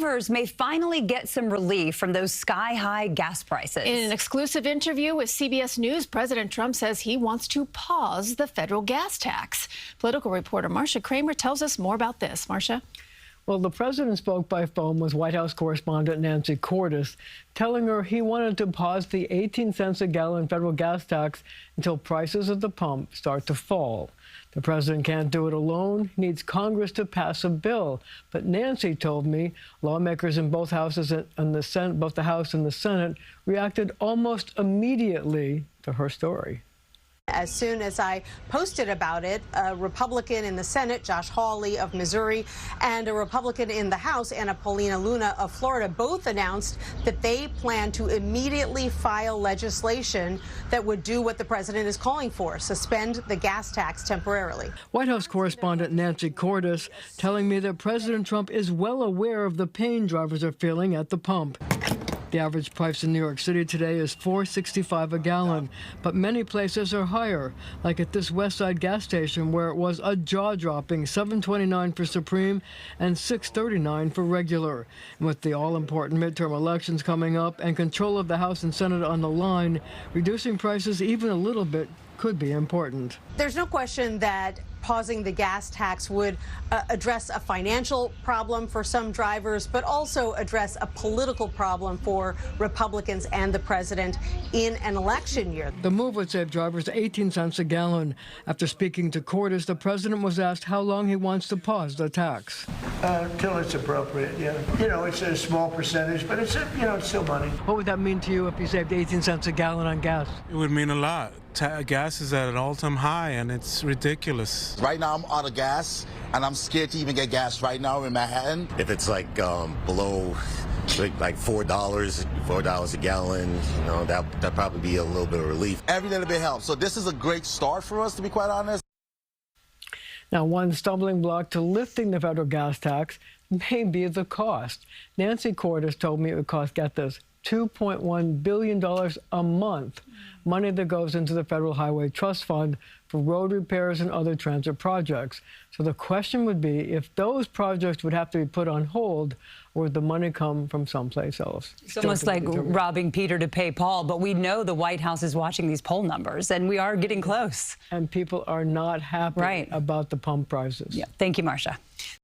drivers may finally get some relief from those sky-high gas prices. In an exclusive interview with CBS News, President Trump says he wants to pause the federal gas tax. Political reporter Marcia Kramer tells us more about this. Marcia? Well, the president spoke by phone with White House correspondent Nancy Cordes, telling her he wanted to pause the 18 cents a gallon federal gas tax until prices at the pump start to fall. The president can't do it alone. He needs Congress to pass a bill. But Nancy told me lawmakers in both houses and the Senate, both the House and the Senate, reacted almost immediately to her story. As soon as I posted about it, a Republican in the Senate, Josh Hawley of Missouri, and a Republican in the House, Anna Paulina Luna of Florida, both announced that they plan to immediately file legislation that would do what the president is calling for, suspend the gas tax temporarily. White House correspondent Nancy Cordes telling me that President Trump is well aware of the pain drivers are feeling at the pump. The average price in New York City today is $4.65 a gallon, but many places are higher, like at this West Side gas station where it was a jaw-dropping $7.29 for Supreme and $6.39 for regular. And with the all-important midterm elections coming up and control of the House and Senate on the line, reducing prices even a little bit could be important. There's no question that pausing the gas tax would address a financial problem for some drivers, but also address a political problem for Republicans and the president in an election year. The move would save drivers 18 cents a gallon. After speaking to Cordes, the president was asked how long he wants to pause the tax. Till it's appropriate, yeah. You know, it's a small percentage, but it's, it's still money. What would that mean to you if you saved 18 cents a gallon on gas? It would mean a lot. Gas is at an all-time high, and it's ridiculous. Right now, I'm out of gas, and I'm scared to even get gas right now in Manhattan. If it's like below like $4 a gallon, that'd probably be a little bit of relief. Every little bit helps. So this is a great start for us, to be quite honest. Now, one stumbling block to lifting the federal gas tax may be the cost. Nancy Cordes told me it would cost, get this, $2.1 billion a month, money that goes into the Federal Highway Trust Fund for road repairs and other transit projects. So the question would be if those projects would have to be put on hold, or would the money come from someplace else? It's almost like robbing Peter to pay Paul, but we know the White House is watching these poll numbers, and we are getting close. And people are not happy about the pump prices. Yeah. Thank you, Marcia.